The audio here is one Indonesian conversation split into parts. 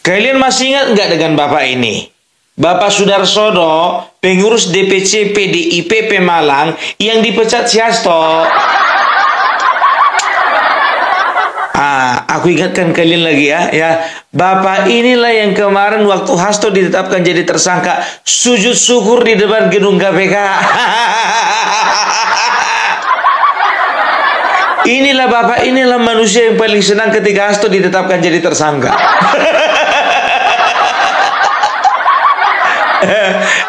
Kalian masih ingat nggak dengan Bapak ini? Bapak Sudarsono, pengurus DPC PDIP Pemalang yang dipecat si Hasto. Aku ingatkan kalian lagi ya. Bapak inilah yang kemarin waktu Hasto ditetapkan jadi tersangka sujud syukur di depan gedung KPK. Inilah manusia yang paling senang ketika Hasto ditetapkan jadi tersangka.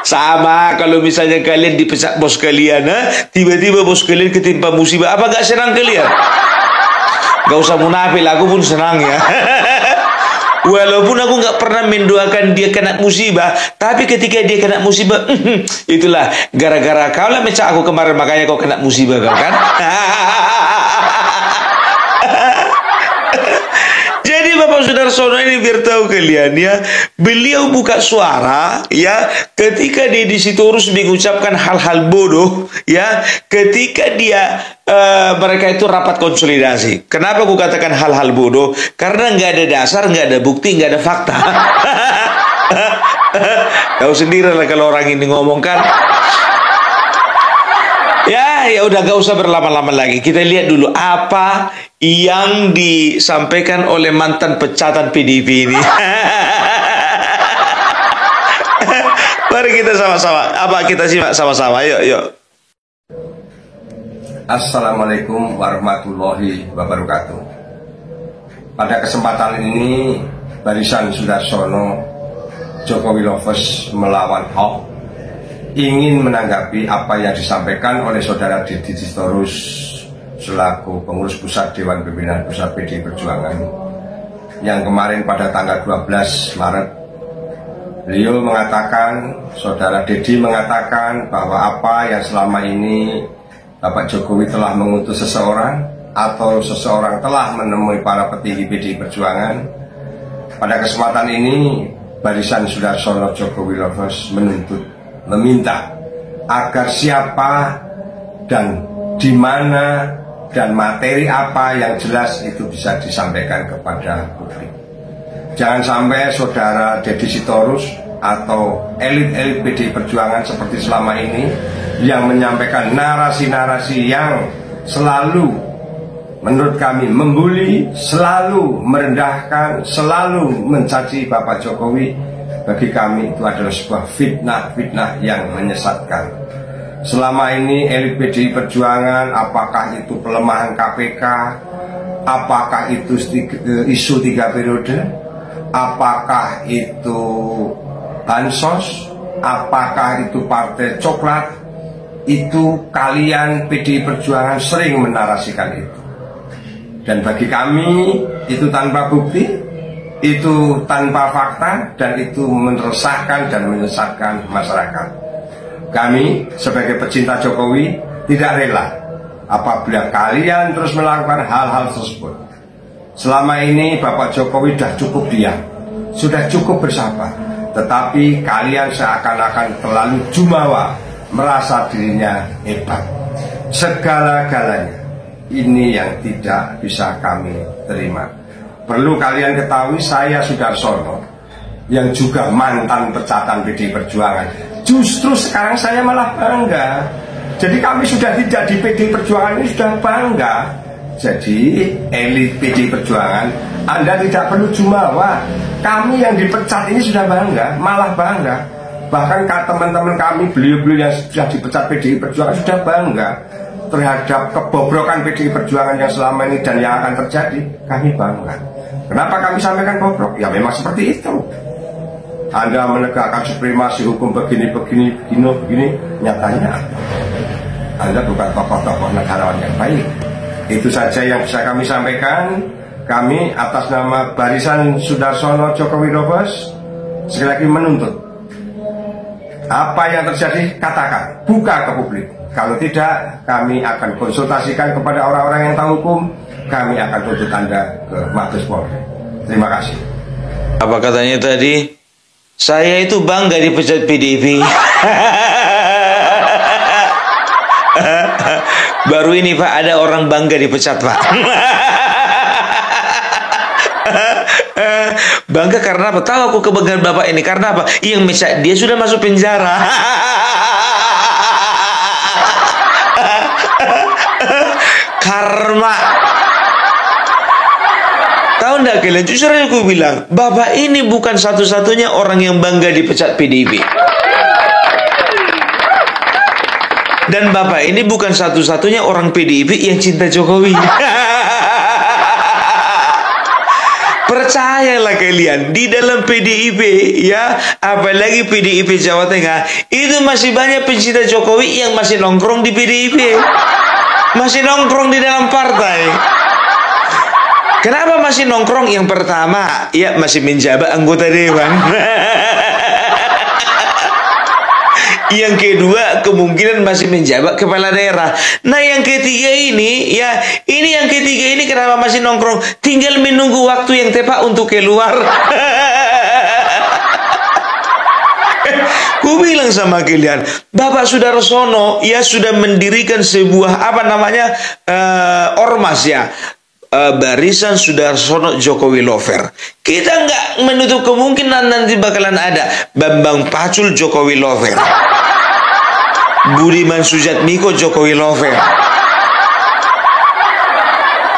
Sama kalau misalnya kalian dipecat bos kalian, tiba-tiba bos kalian ketimpa musibah, apa gak senang kalian? Gak usah munafik, aku pun senang ya. Walaupun aku gak pernah mendoakan dia kena musibah, tapi ketika dia kena musibah, itulah gara-gara kau lah mencak aku kemarin, makanya kau kena musibah kau kan. Jadi Bapak Sudarsono ini biar tahu kalian ya, beliau buka suara ya ketika dia di Sitorus mengucapkan hal-hal bodoh ya, ketika dia mereka itu rapat konsolidasi. Kenapa aku katakan hal-hal bodoh? Karena nggak ada dasar, nggak ada bukti, nggak ada fakta. Tahu sendiri lah kalau orang ini ngomong kan. Ya udah gak usah berlama-lama lagi. Kita lihat dulu apa yang disampaikan oleh mantan pecatan PDIP ini. Mari kita sama-sama. Kita simak sama-sama. Yuk. Assalamualaikum warahmatullahi wabarakatuh. Pada kesempatan ini, Barisan Sudarsono Jokowi Lovers melawan Hoax ingin menanggapi apa yang disampaikan oleh Saudara Deddy Sitorus selaku pengurus pusat Dewan Pimpinan Pusat PDI Perjuangan yang kemarin pada tanggal 12 Maret beliau mengatakan, Saudara Deddy mengatakan bahwa apa yang selama ini Bapak Jokowi telah mengutus seseorang atau seseorang telah menemui para petinggi PDI Perjuangan. Pada kesempatan ini Barisan Sudarsono Jokowi Lovers meminta agar siapa dan di mana dan materi apa yang jelas itu bisa disampaikan kepada publik. Jangan sampai Saudara Deddy Sitorus atau elit-elit PDI Perjuangan seperti selama ini yang menyampaikan narasi-narasi yang selalu menurut kami membuli, selalu merendahkan, selalu mencaci Bapak Jokowi. Bagi kami itu adalah sebuah fitnah yang menyesatkan. Selama ini elit PDI Perjuangan, apakah itu pelemahan KPK, apakah itu isu 3 periode, apakah itu bansos, apakah itu partai coklat, itu kalian PDI Perjuangan sering menarasikan itu. Dan bagi kami itu tanpa bukti, itu tanpa fakta, dan itu meresahkan dan menyesatkan masyarakat. Kami sebagai pecinta Jokowi tidak rela apabila kalian terus melakukan hal-hal tersebut. Selama ini Bapak Jokowi sudah cukup diam, sudah cukup bersabar, tetapi kalian seakan-akan terlalu jumawa, merasa dirinya hebat. Segala-galanya ini yang tidak bisa kami terima. Perlu kalian ketahui, saya Sudarsono yang juga mantan pecatan PDI Perjuangan, justru sekarang saya malah bangga. Jadi kami sudah tidak di PDI Perjuangan ini sudah bangga. Jadi elit PDI Perjuangan, Anda tidak perlu jumawa. Kami yang dipecat ini sudah bangga, malah bangga. Bahkan teman-teman kami, beliau-beliau yang sudah dipecat PDI Perjuangan sudah bangga terhadap kebobrokan PDI Perjuangan yang selama ini dan yang akan terjadi. Kami bangga. Kenapa kami sampaikan bobrok? Ya memang seperti itu. Anda menegakkan supremasi hukum begini, nyatanya Anda bukan tokoh-tokoh negarawan yang baik. Itu saja yang bisa kami sampaikan. Kami atas nama Barisan Sudarsono Jokowi Lovers sekali lagi menuntut, apa yang terjadi katakan, buka ke publik. Kalau tidak, kami akan konsultasikan kepada orang-orang yang tahu hukum. Kami akan tuntut Anda ke Mabes Polri. Terima kasih. Apa katanya tadi? Saya itu bangga dipecat PDIP. Baru ini Pak, ada orang bangga dipecat Pak. Bangga karena apa? Tahu aku kebanggaan bapak ini karena apa? Yang mecat dia sudah masuk penjara. Karma. Tahu enggak kalian? Jujur aja aku bilang, bapak ini bukan satu-satunya orang yang bangga dipecat PDIP. Dan bapak ini bukan satu-satunya orang PDIP yang cinta Jokowi. Percayalah kalian, di dalam PDIP ya, apalagi PDIP Jawa Tengah, itu masih banyak pencinta Jokowi yang masih nongkrong di PDIP. Masih nongkrong di dalam partai. Kenapa masih nongkrong? Yang pertama, ya masih menjabat anggota dewan. Yang kedua, kemungkinan masih menjabat kepala daerah. Nah, yang ketiga ini, ya, ini yang ketiga ini kenapa masih nongkrong? Tinggal menunggu waktu yang tepat untuk keluar. Ku bilang sama kalian, Bapak Sudarsono, ya sudah mendirikan sebuah ormas ya. Barisan Sudarsono Jokowi Lover. Kita nggak menutup kemungkinan nanti bakalan ada Bambang Pacul Jokowi Lover, Budiman Sujatmiko Jokowi Lover,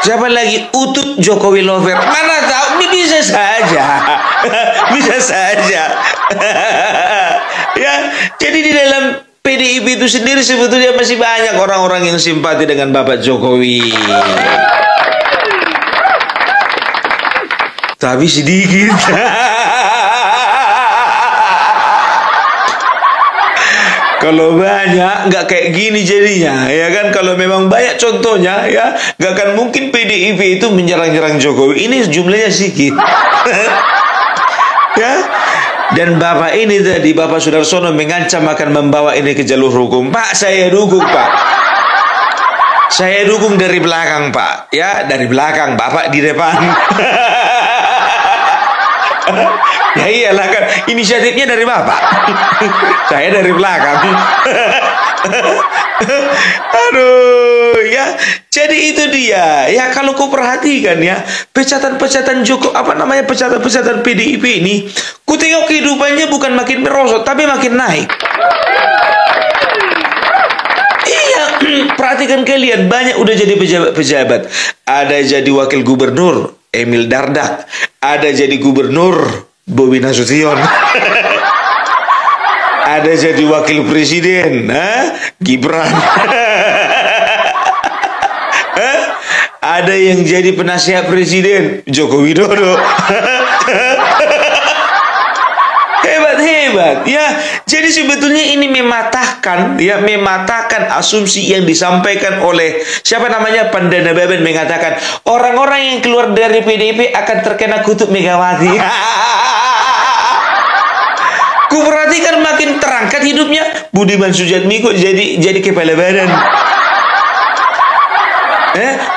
siapa lagi, Utut Jokowi Lover. Mana tahu, bisa saja. Bisa saja. Ya, jadi di dalam PDIP itu sendiri sebetulnya masih banyak orang-orang yang simpati dengan Bapak Jokowi. Tapi sedikit. Kalau banyak nggak kayak gini jadinya, ya kan? Kalau memang banyak contohnya, ya nggak akan mungkin PDIP itu menyerang-nyerang Jokowi. Ini jumlahnya sedikit. Ya. Dan bapak ini tadi, Bapak Sudarsono mengancam akan membawa ini ke jalur hukum. Pak, saya dukung, Pak. Saya dukung dari belakang, Pak. Ya, dari belakang, Bapak di depan. Ya iyalah kan, inisiatifnya dari Bapak. Saya dari belakang. Aduh, ya. Jadi itu dia. Ya, kalau kau perhatikan ya, pecatan-pecatan pecatan-pecatan PDIP ini, ku tengok kehidupannya bukan makin merosot, tapi makin naik. Iya, perhatikan kalian, banyak udah jadi pejabat-pejabat. Ada jadi wakil gubernur Emil Dardak, ada jadi gubernur Bobi Nasution. Ada jadi wakil presiden, Gibran. Ada yang jadi penasihat presiden, Joko Widodo. Hebat ya. Jadi sebetulnya ini mematahkan asumsi yang disampaikan oleh siapa namanya, Pandana Baben, mengatakan orang-orang yang keluar dari PDIP akan terkena kutuk Megawati. Ku perhatikan makin terangkat hidupnya. Budiman Sujatmiko jadi kepala badan.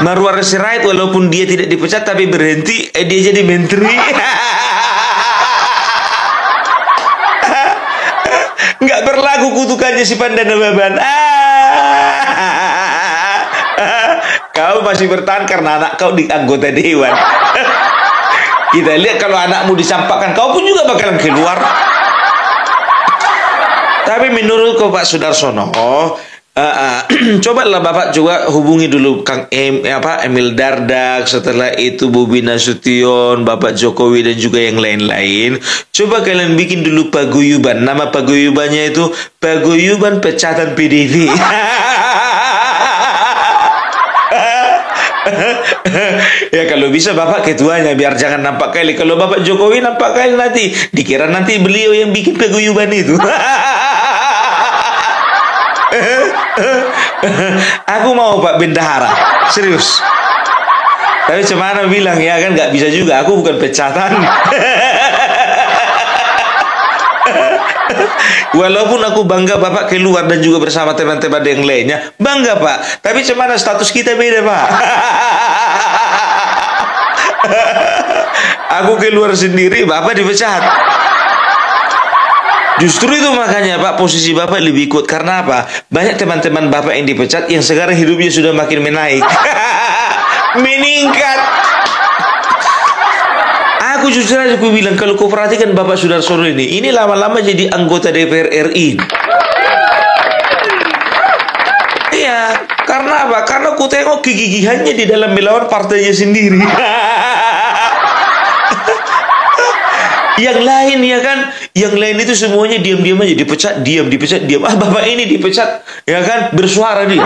Marwar Sirait walaupun dia tidak dipecat tapi berhenti, dia jadi menteri. Nggak berlaku kutukannya si Pandana Baban. Kau masih bertahan karena anak kau di anggota dewan. Kita lihat kalau anakmu dicampakkan, kau pun juga bakalan keluar. Tapi menurut Pak Sudarsono, cobalah Bapak juga hubungi dulu Emil Dardak, setelah itu Bobi Nasution, Bapak Jokowi dan juga yang lain-lain. Coba kalian bikin dulu paguyuban. Nama paguyubannya itu Paguyuban Pecatan PDIP. Ya kalau bisa Bapak ketuanya, biar jangan nampak kali. Kalau Bapak Jokowi nampak kali nanti dikira nanti beliau yang bikin paguyuban itu. Aku mau Pak Bendahara, serius. Tapi cemana bilang ya kan, nggak bisa juga. Aku bukan pecatan. Walaupun aku bangga Bapak keluar dan juga bersama teman-teman yang lainnya, bangga Pak. Tapi cemana status kita beda Pak. Aku keluar sendiri, Bapak dipecat. Justru itu makanya Pak, posisi Bapak lebih kuat. Karena apa? Banyak teman-teman Bapak yang dipecat yang sekarang hidupnya sudah makin menaik. Meningkat. Aku Aku jujur aja aku bilang, kalau kau perhatikan Bapak Sudarsono ini lama-lama jadi anggota DPR RI. Iya, karena apa? Karena ku tengok kegigihannya di dalam melawan partainya sendiri. Yang lain ya kan, yang lain itu semuanya diam-diam aja, dipecat, dipecat, diam. Ah, Bapak ini dipecat, ya kan, bersuara dia.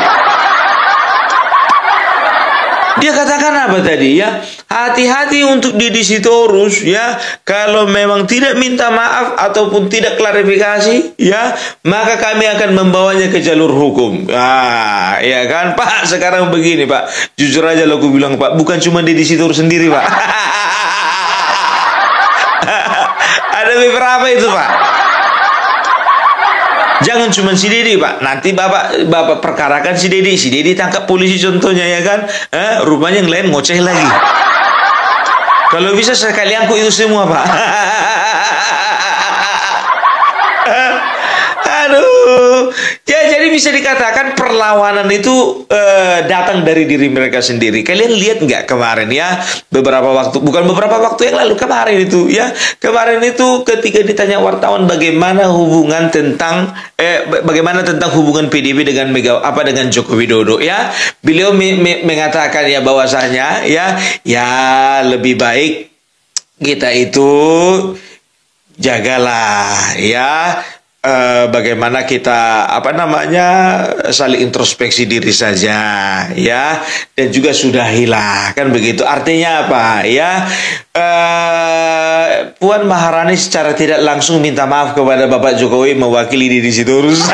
Dia katakan apa tadi ya? Hati-hati untuk Deddy Sitorus ya. Kalau memang tidak minta maaf ataupun tidak klarifikasi ya, maka kami akan membawanya ke jalur hukum. Ah, ya kan Pak, sekarang begini Pak. Jujur aja lo aku bilang Pak, bukan cuma Deddy Sitorus sendiri Pak. Ada beberapa itu Pak. Jangan cuma si Dedi Pak, nanti bapak perkarakan si Dedi tangkap polisi contohnya ya kan, rupanya yang lain ngoceh lagi. Kalau bisa sekali angkut itu semua Pak. Aduh, ya jadi bisa dikatakan perlawanan itu datang dari diri mereka sendiri. Kalian lihat nggak kemarin ya, beberapa waktu yang lalu kemarin itu ya, kemarin itu ketika ditanya wartawan bagaimana tentang hubungan PDIP dengan dengan Joko Widodo ya, beliau mengatakan ya bahwasanya ya lebih baik kita itu jagalah ya. Bagaimana kita saling introspeksi diri saja ya, dan juga sudahilah kan begitu. Artinya apa ya, Puan Maharani secara tidak langsung minta maaf kepada Bapak Jokowi mewakili Deddy Sitorus.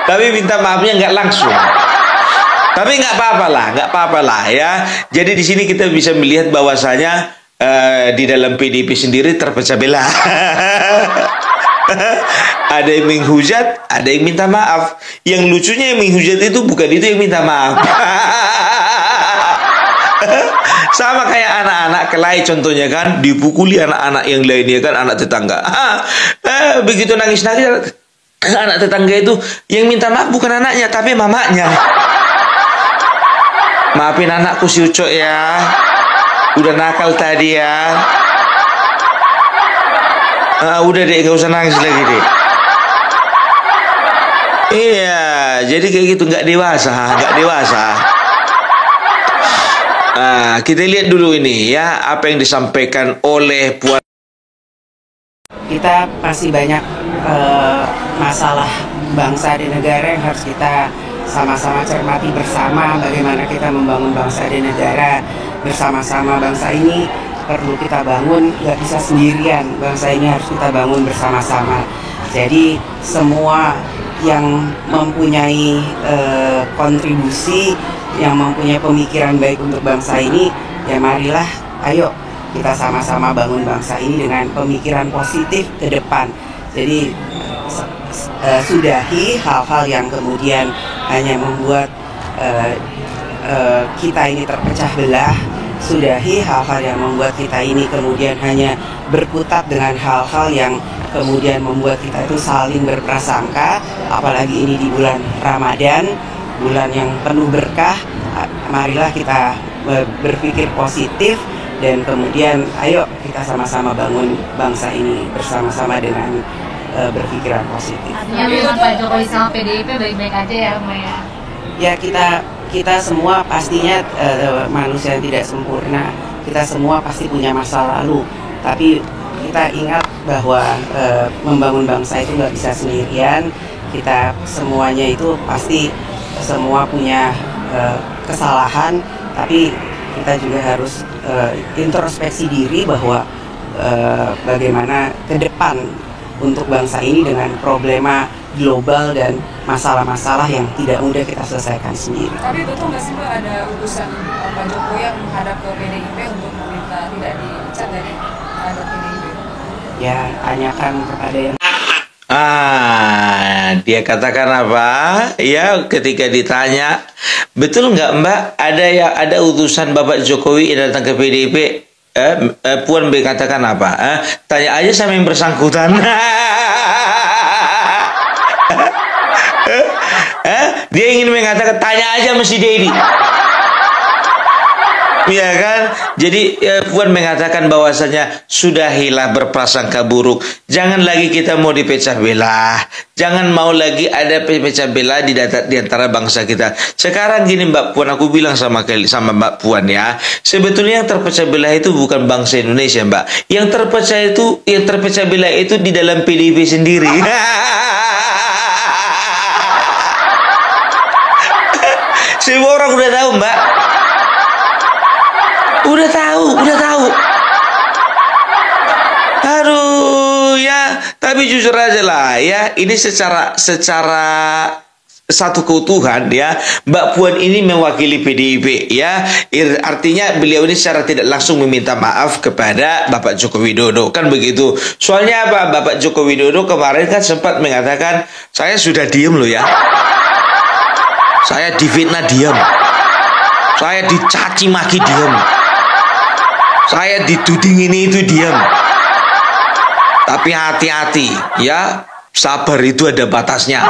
Tapi minta maafnya nggak langsung. Tapi nggak apa-apa lah ya. Jadi di sini kita bisa melihat bahwasanya di dalam PDIP sendiri terpecah belah. Ada yang menghujat, ada yang minta maaf. Yang lucunya yang menghujat itu bukan itu yang minta maaf. Sama kayak anak-anak kelahi contohnya kan, dipukuli anak-anak yang lainnya kan, anak tetangga. Begitu nangis-nangis anak tetangga itu yang minta maaf bukan anaknya tapi mamanya. Maafin anakku si Ucok ya, udah nakal tadi ya. Udah deh, gak usah nangis lagi deh. Iya, jadi kayak gitu, nggak dewasa. Kita lihat dulu ini ya, apa yang disampaikan oleh Puan. Kita masih banyak masalah bangsa dan negara yang harus kita sama-sama cermati bersama. Bagaimana kita membangun bangsa dan negara bersama-sama. Bangsa ini perlu kita bangun, nggak bisa sendirian. Bangsa ini harus kita bangun bersama-sama. Jadi semua yang mempunyai kontribusi, yang mempunyai pemikiran baik untuk bangsa ini, ya marilah, ayo kita sama-sama bangun bangsa ini dengan pemikiran positif ke depan. Jadi sudahi hal-hal yang kemudian hanya membuat kita ini terpecah belah. Sudahi hal-hal yang membuat kita ini kemudian hanya berkutat dengan hal-hal yang kemudian membuat kita itu saling berprasangka. Apalagi ini di bulan Ramadan, bulan yang penuh berkah. Marilah kita berpikir positif dan kemudian ayo kita sama-sama bangun bangsa ini bersama-sama dengan berpikiran positif. Artinya memang Pak Jokowi sama PDIP baik-baik aja ya, Maya? Ya, kita semua pastinya manusia yang tidak sempurna. Kita semua pasti punya masa lalu. Tapi kita ingat bahwa membangun bangsa itu nggak bisa sendirian. Kita semuanya itu pasti semua punya kesalahan. Tapi kita juga harus introspeksi diri bahwa bagaimana ke depan untuk bangsa ini dengan problema global dan masalah-masalah yang tidak mudah kita selesaikan sendiri. Tapi betul nggak sih Mbak, ada utusan Pak Jokowi yang menghadap ke PDIP untuk meminta tidak dipecat dari PDIP? Ya, tanyakan kepada yang... Dia katakan apa? Ya, ketika ditanya, betul nggak Mbak, ada utusan Bapak Jokowi yang datang ke PDIP? Puan berkatakan apa? Tanya aja sama yang bersangkutan. Dia ingin mengatakan tanya aja sama si Dedi. Ya kan? Jadi Puan mengatakan bahwasanya sudahilah berprasangka buruk. Jangan lagi kita mau dipecah belah. Jangan mau lagi ada pecah belah di antara bangsa kita. Sekarang gini Mbak Puan, aku bilang sama Mbak Puan ya. Sebetulnya yang terpecah belah itu bukan bangsa Indonesia, Mbak. Yang terpecah belah itu di dalam PDIP sendiri. Semua orang udah tahu, Mbak. Udah tahu. Aduh ya, tapi jujur aja lah ya, ini secara satu keutuhan ya, Mbak Puan ini mewakili PDIP ya. Artinya beliau ini secara tidak langsung meminta maaf kepada Bapak Joko Widodo, kan begitu. Soalnya apa? Bapak Joko Widodo kemarin kan sempat mengatakan, saya sudah diem loh ya. Saya difitnah diam. Saya dicaci maki diam. Saya dituding ini itu diam. Tapi hati-hati ya, sabar itu ada batasnya.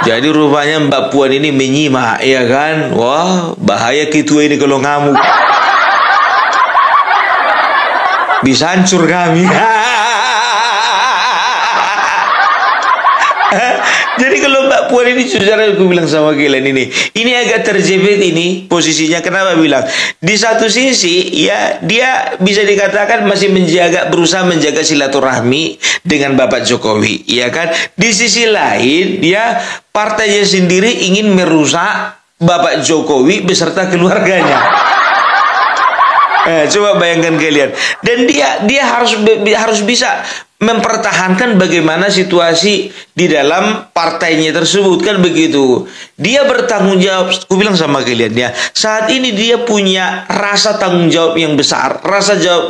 Jadi rupanya Mbak Puan ini menyimak, ya kan? Wah, bahaya gitu ini kalau ngamuk. Bisa hancur kami. Jadi kalau Mbak Puan ini saudara, aku bilang sama kalian ini agak terjepit ini posisinya. Kenapa bilang? Di satu sisi ya dia bisa dikatakan masih berusaha menjaga silaturahmi dengan Bapak Jokowi, ya kan? Di sisi lain dia partainya sendiri ingin merusak Bapak Jokowi beserta keluarganya. Coba bayangkan kalian. Dan dia harus bisa mempertahankan bagaimana situasi di dalam partainya tersebut, kan begitu. Dia bertanggung jawab. Aku bilang sama kalian ya, saat ini dia punya rasa tanggung jawab yang besar,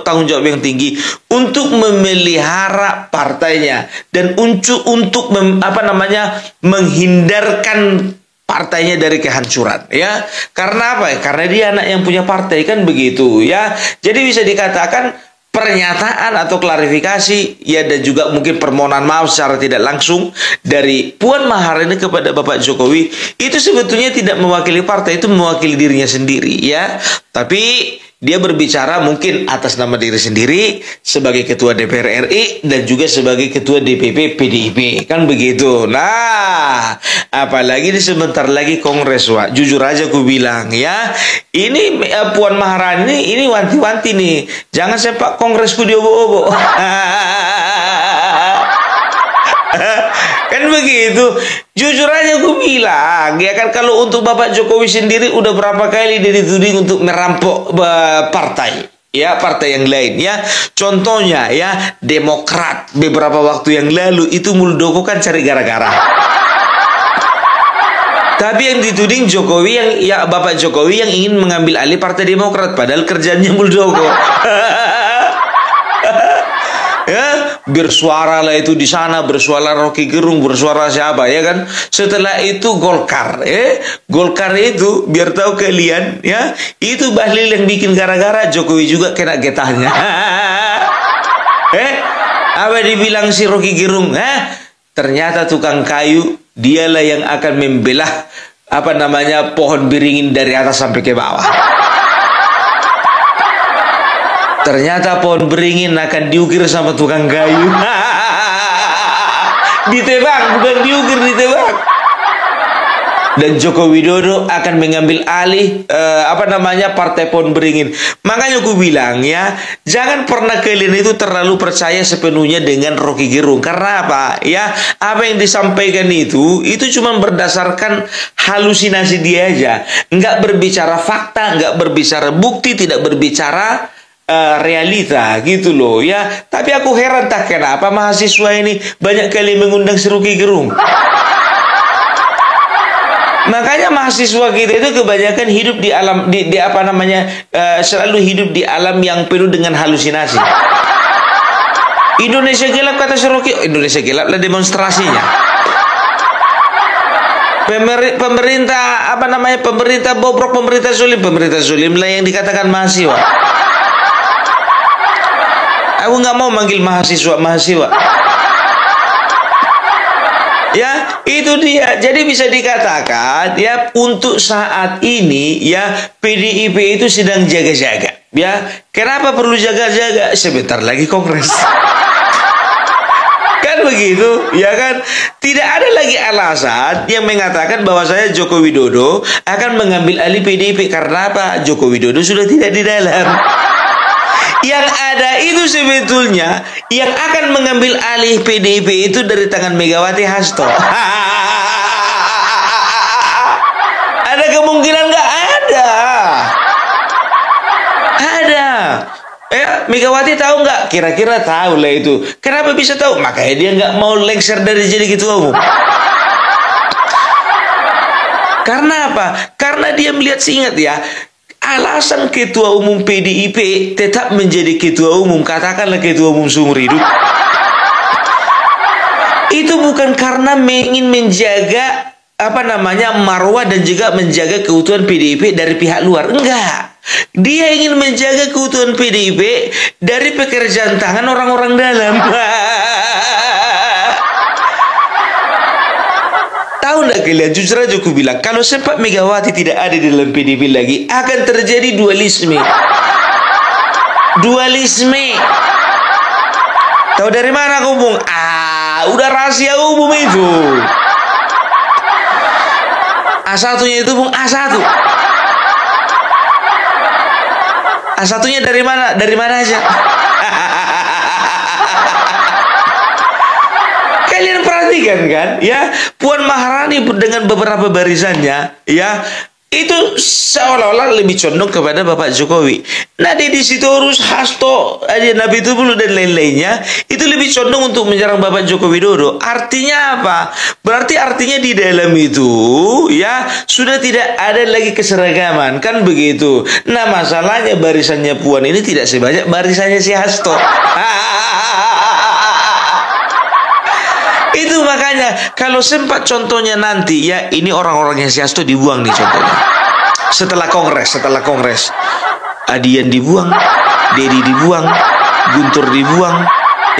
tanggung jawab yang tinggi untuk memelihara partainya dan untuk menghindarkan partainya dari kehancuran ya. Karena apa? Karena dia anak yang punya partai, kan begitu ya. Jadi bisa dikatakan pernyataan atau klarifikasi ya, dan juga mungkin permohonan maaf secara tidak langsung dari Puan Maharani kepada Bapak Jokowi itu sebetulnya tidak mewakili partai, itu mewakili dirinya sendiri ya. Tapi dia berbicara mungkin atas nama diri sendiri sebagai Ketua DPR RI dan juga sebagai Ketua DPP PDIP, kan begitu. Nah, apalagi ini sebentar lagi Kongres, Wak. Jujur aja aku bilang ya, ini Puan Maharani ini wanti-wanti nih, jangan sepak Kongresku diobo-obo. Kan begitu. Jujur aja aku bilang ya kan, kalau untuk Bapak Jokowi sendiri udah berapa kali dia dituding untuk merampok partai ya, partai yang lain ya. Contohnya ya, Demokrat beberapa waktu yang lalu itu Muldoko kan cari gara-gara. Tapi yang dituding Jokowi, Bapak Jokowi yang ingin mengambil alih Partai Demokrat, padahal kerjanya Muldoko. Ya, bersuara lah itu di sana, bersuara Rocky Gerung, bersuara siapa ya kan. Setelah itu Golkar, Golkar itu biar tahu kalian ya, itu Bahlil yang bikin gara-gara, Jokowi juga kena getahnya. Apa dibilang si Rocky Gerung? Ternyata tukang kayu, dialah yang akan membelah pohon beringin dari atas sampai ke bawah. Ternyata pohon beringin akan diukir sama tukang kayu. Ditebak, bukan diukir, ditebak. Dan Joko Widodo akan mengambil alih partai pohon beringin. Makanya aku bilang ya, jangan pernah kalian itu terlalu percaya sepenuhnya dengan Rocky Gerung. Karena apa? Ya, apa yang disampaikan itu cuma berdasarkan halusinasi dia aja. Enggak berbicara fakta, enggak berbicara bukti, tidak berbicara realita gitu loh ya. Tapi aku heran tak kenapa mahasiswa ini banyak kali mengundang si Rocky Gerung. Makanya mahasiswa kita itu kebanyakan hidup di alam selalu hidup di alam yang penuh dengan halusinasi. Indonesia gelap kata si Rocky, Indonesia gelap lah demonstrasinya. Pemerintah pemerintah bobrok, pemerintah zulim lah yang dikatakan mahasiswa. Aku nggak mau manggil mahasiswa. Ya, Itu dia. Jadi bisa dikatakan ya untuk saat ini ya PDIP itu sedang jaga-jaga. Ya, kenapa perlu jaga-jaga? Sebentar lagi kongres. Kan begitu, ya kan? Tidak ada lagi alasan yang mengatakan bahwa saya Joko Widodo akan mengambil alih PDIP karena apa? Joko Widodo sudah tidak di dalam. Yang ada itu sebetulnya yang akan mengambil alih PDIP itu dari tangan Megawati Hasto. Ada kemungkinan nggak ada? Ada. Megawati tahu nggak? Kira-kira tahu lah itu. Kenapa bisa tahu? Makanya dia nggak mau lengser dari jadi ketua umum. Karena apa? Karena dia melihat, ingat ya, alasan ketua umum PDIP tetap menjadi ketua umum, katakanlah ketua umum seumur hidup, itu bukan karena ingin menjaga marwah dan juga menjaga keutuhan PDIP dari pihak luar. Enggak. Dia ingin menjaga keutuhan PDIP dari pekerjaan tangan orang-orang dalam. Tahu nggak kalian? Jujur aja aku bilang, kalau sempat Megawati tidak ada di dalam PDIP lagi, akan terjadi dualisme. Dualisme. Tahu dari mana aku, Bung? Udah rahasia umum itu. A1-nya itu, Bung, A1. A1-nya dari mana? Dari mana aja? Kalian perhatikan kan, ya, Puan Maharani dengan beberapa barisannya, ya, itu seolah-olah lebih condong kepada Bapak Jokowi. Nah, Deddy Sitorus, Hasto, Nabi Tupulu dan lain-lainnya itu lebih condong untuk menyerang Bapak Joko Widodo. Artinya apa? Berarti artinya di dalam itu, ya, sudah tidak ada lagi keseragaman, kan begitu. Nah, masalahnya barisannya Puan ini tidak sebanyak barisannya si Hasto. Itu makanya kalau sempat contohnya nanti, ya, ini orang-orangnya si Hasto dibuang nih contohnya. Setelah kongres, Adian dibuang, Dedi dibuang, Guntur dibuang,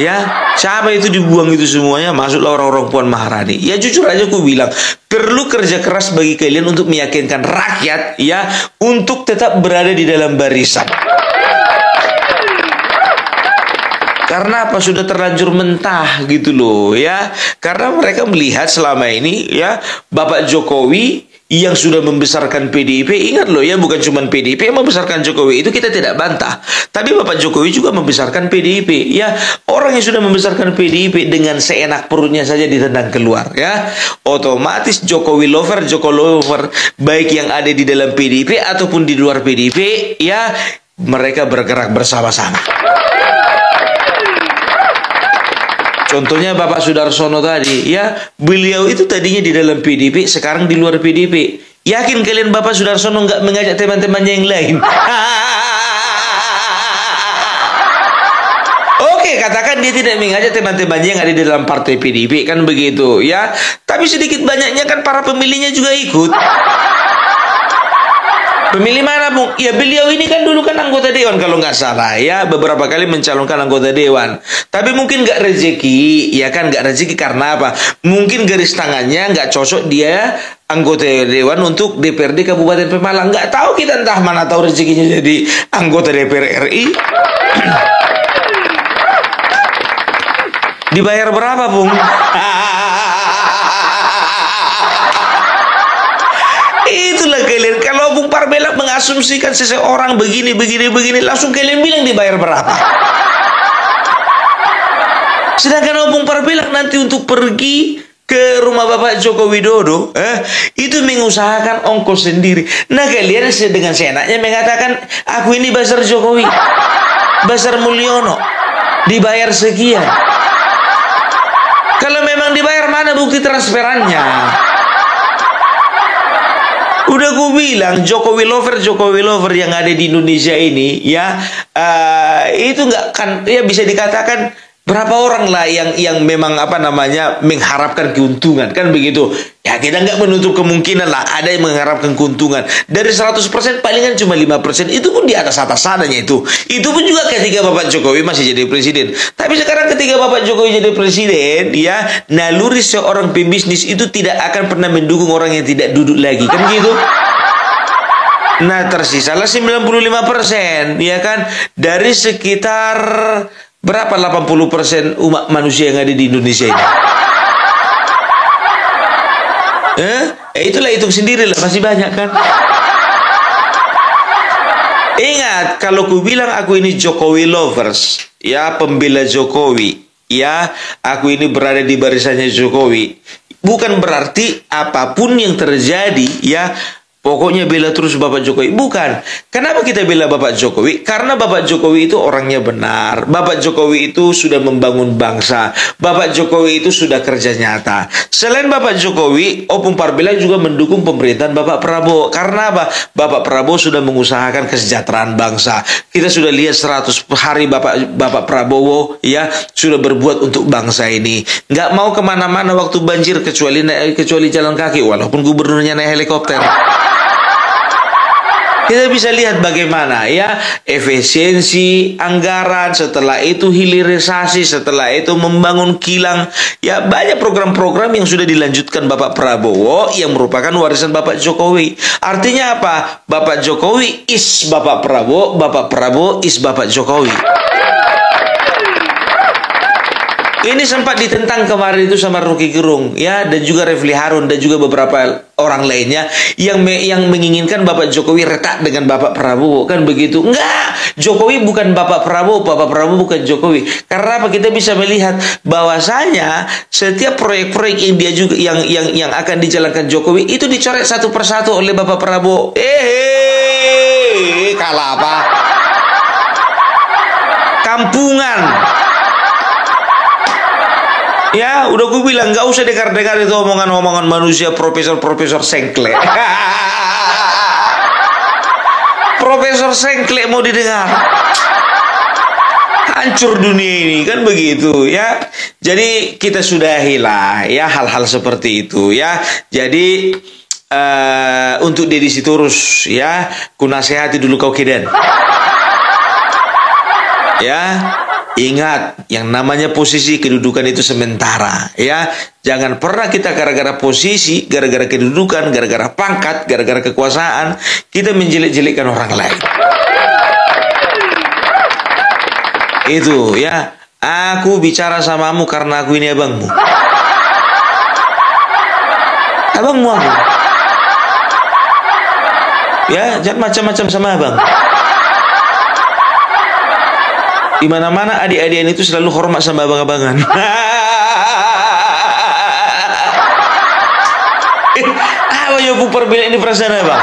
ya, siapa itu dibuang itu semuanya, masuklah orang-orang Puan Maharani. Ya jujur aja aku bilang, perlu kerja keras bagi kalian untuk meyakinkan rakyat, ya, untuk tetap berada di dalam barisan. Karena apa? Sudah terlanjur mentah gitu loh, ya. Karena mereka melihat selama ini, ya, Bapak Jokowi yang sudah membesarkan PDIP, ingat loh ya, bukan cuma PDIP yang membesarkan Jokowi, itu kita tidak bantah. Tapi Bapak Jokowi juga membesarkan PDIP, ya. Orang yang sudah membesarkan PDIP dengan seenak perutnya saja ditendang keluar, ya. Otomatis Jokowi lover, baik yang ada di dalam PDIP ataupun di luar PDIP, ya, mereka bergerak bersama-sama. Contohnya Bapak Sudarsono tadi, ya, beliau itu tadinya di dalam PDIP, sekarang di luar PDIP. Yakin kalian Bapak Sudarsono nggak mengajak teman-temannya yang lain? Oke, katakan dia tidak mengajak teman-temannya yang ada di dalam partai PDIP, kan begitu, ya. Tapi sedikit banyaknya kan para pemilihnya juga ikut. Pemilih mana, Bung? Ya, beliau ini kan dulu kan anggota dewan kalau nggak salah, ya, beberapa kali mencalonkan anggota dewan. Tapi mungkin nggak rezeki, ya kan, nggak rezeki karena apa? Mungkin garis tangannya nggak cocok dia anggota dewan untuk DPRD Kabupaten Pemalang. Nggak tahu kita, entah mana tahu rezekinya jadi anggota DPR RI. Dibayar berapa, Bung? Itulah kalian, kalau Bung Parmela mengasumsikan seseorang begini, langsung kalian bilang dibayar berapa. Sedangkan Bung Parmela nanti untuk pergi ke rumah Bapak Joko Widodo, itu mengusahakan ongkos sendiri. Nah, kalian dengan seenaknya mengatakan, aku ini Basar Jokowi, Basar Mulyono, dibayar sekian. Kalau memang dibayar, mana bukti transferannya? Udah gue bilang, Jokowi lover yang ada di Indonesia ini, ya, itu nggak kan, ya, bisa dikatakan Berapa orang lah yang memang mengharapkan keuntungan, kan begitu. Ya kita nggak menutup kemungkinan lah ada yang mengharapkan keuntungan. Dari 100% palingan cuma 5%, itu pun di atas adanya itu. Itu pun juga ketika Bapak Jokowi masih jadi presiden. Tapi sekarang ketika Bapak Jokowi jadi presiden, ya, naluri seorang pembisnis itu tidak akan pernah mendukung orang yang tidak duduk lagi, kan gitu. Nah, tersisalah 95%, ya kan, dari sekitar berapa 80% umat manusia yang ada di Indonesia ini. Itulah, hitung sendirilah, masih banyak kan. Ingat, kalau ku bilang aku ini Jokowi lovers, ya, pembela Jokowi, ya, aku ini berada di barisannya Jokowi, bukan berarti apapun yang terjadi, ya, pokoknya bela terus Bapak Jokowi. Bukan. Kenapa kita bela Bapak Jokowi? Karena Bapak Jokowi itu orangnya benar. Bapak Jokowi itu sudah membangun bangsa. Bapak Jokowi itu sudah kerja nyata. Selain Bapak Jokowi, Opung Parbela juga mendukung pemerintahan Bapak Prabowo. Karena apa? Bapak Prabowo sudah mengusahakan kesejahteraan bangsa. Kita sudah lihat 100 hari Bapak Prabowo, ya, sudah berbuat untuk bangsa ini. Nggak mau kemana-mana waktu banjir kecuali jalan kaki. Walaupun gubernurnya naik helikopter. Kita bisa lihat bagaimana, ya, efisiensi anggaran, setelah itu hilirisasi, setelah itu membangun kilang, ya, banyak program-program yang sudah dilanjutkan Bapak Prabowo yang merupakan warisan Bapak Jokowi. Artinya apa? Bapak Jokowi is Bapak Prabowo is Bapak Jokowi. Ini sempat ditentang kemarin itu sama Rocky Gerung, ya, dan juga Refli Harun dan juga beberapa orang lainnya yang menginginkan Bapak Jokowi retak dengan Bapak Prabowo, kan begitu. Enggak, Jokowi bukan Bapak Prabowo bukan Jokowi. Karena apa? Kita bisa melihat bahwasanya setiap proyek-proyek yang dia juga yang akan dijalankan Jokowi itu dicoret satu persatu oleh Bapak Prabowo. Kalah apa? Kampungan. Ya, udah gue bilang nggak usah dengar-dengar itu omongan-omongan manusia profesor sengklek. Profesor sengklek mau didengar. Hancur dunia ini, kan begitu, ya. Jadi kita sudahilah, ya, hal-hal seperti itu, ya. Jadi untuk Deddy Sitorus, ya, ku nasihati dulu kau kedan. Ya. Ingat, yang namanya posisi kedudukan itu sementara, ya. Jangan pernah kita gara-gara posisi, gara-gara kedudukan, gara-gara pangkat, gara-gara kekuasaan, kita menjelek-jelekkan orang lain. Itu, ya. Aku bicara samamu karena aku ini abangmu. Abangmu aku. Ya, jangan macam-macam sama abang. Di mana-mana adik-adian itu selalu hormat sama abang-abangan. Apa yang Opung Parbela ini perasaan abang?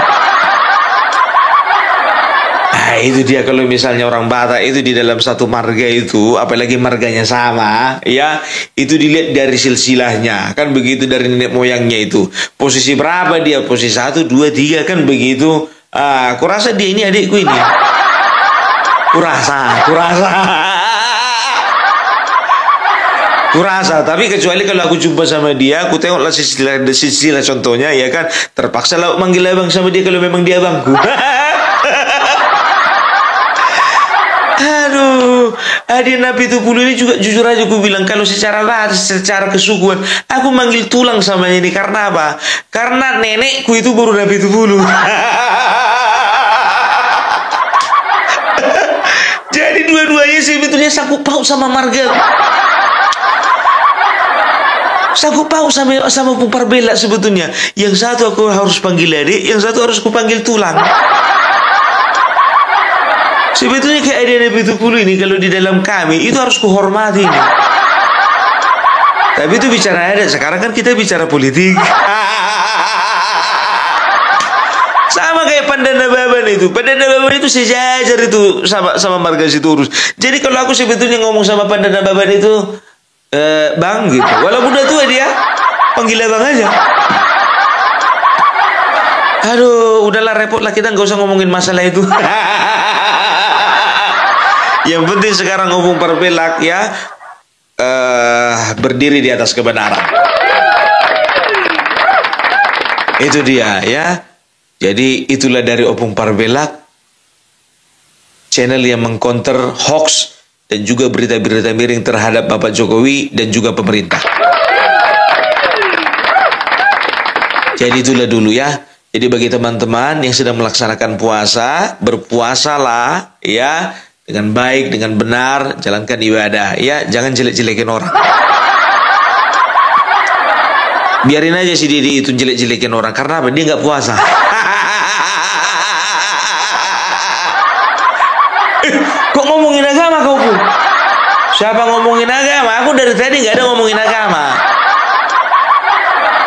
Itu dia, kalau misalnya orang Batak itu di dalam satu marga itu, apalagi marganya sama, ya, itu dilihat dari silsilahnya, kan begitu, dari nenek moyangnya itu. Posisi berapa dia? Posisi 1, 2, 3, kan begitu. Aku rasa dia ini adikku ini. Kurasa, tapi kecuali kalau aku jumpa sama dia, aku tengoklah silsilah contohnya, ya kan, terpaksa lah manggil abang sama dia kalau memang dia abangku. Aduh, adik Nabi Tupulu ini juga jujur aja aku bilang, kalau secara kesukuan, aku manggil tulang sama ini, karena apa? Karena nenekku itu baru Nabi Tupulu. Jadi dua-duanya sebetulnya sanggup paut sama marga. Sanggup paut sama Opung Parbela sebetulnya. Yang satu aku harus panggil adik, yang satu harus aku panggil tulang. Sebetulnya kayak adik Nabi Tupulu ini, kalau di dalam kami itu harus kuhormati. Tapi itu bicara adat, sekarang kan kita bicara politik. Sama kayak Pandana Baban itu. Pandana Baban itu sejajar itu sama marga Sitorus. Jadi kalau aku sebetulnya ngomong sama Pandana Baban itu, bang gitu. Walaupun udah tua dia, panggil abang aja. Aduh, udahlah, repot lah, kita nggak usah ngomongin masalah itu. Yang penting sekarang Opung Parbela, ya, berdiri di atas kebenaran. Itu dia ya. Jadi itulah dari Opung Parbelak, channel yang mengcounter hoax dan juga berita-berita miring terhadap Bapak Jokowi dan juga pemerintah. Jadi itulah dulu ya. Jadi bagi teman-teman yang sedang melaksanakan puasa, berpuasalah ya dengan baik, dengan benar, jalankan ibadah ya, jangan jelek-jelekin orang. Biarin aja si Didi itu jelek-jelekin orang, karena apa? Dia nggak puasa. Kok ngomongin agama kau, Bu? Siapa ngomongin agama? Aku dari tadi nggak ada ngomongin agama.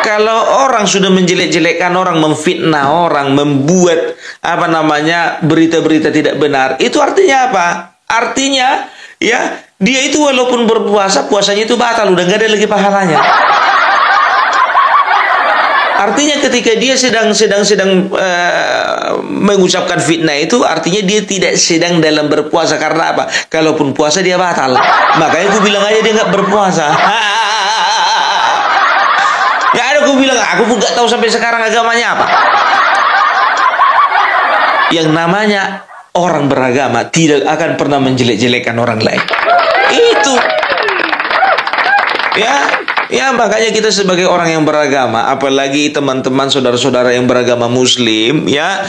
Kalau orang sudah menjelek-jelekkan orang, memfitnah orang, membuat berita-berita tidak benar, itu artinya apa? Artinya ya dia itu walaupun berpuasa, puasanya itu batal, udah nggak ada lagi pahalanya. Artinya ketika dia sedang mengucapkan fitnah itu, artinya dia tidak sedang dalam berpuasa. Karena apa? Kalaupun puasa dia batal. Makanya aku bilang aja dia nggak berpuasa. Ya ada aku bilang, aku pun nggak tahu sampai sekarang agamanya apa. Yang namanya orang beragama tidak akan pernah menjelek-jelekan orang lain. Itu. Ya makanya kita sebagai orang yang beragama, apalagi teman-teman saudara-saudara yang beragama Muslim, ya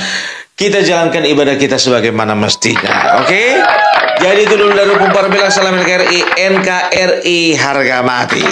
kita jalankan ibadah kita sebagaimana mestinya. Oke? Jadi itu dulu dari Opung Parbelak. Salam NKRI, NKRI harga mati.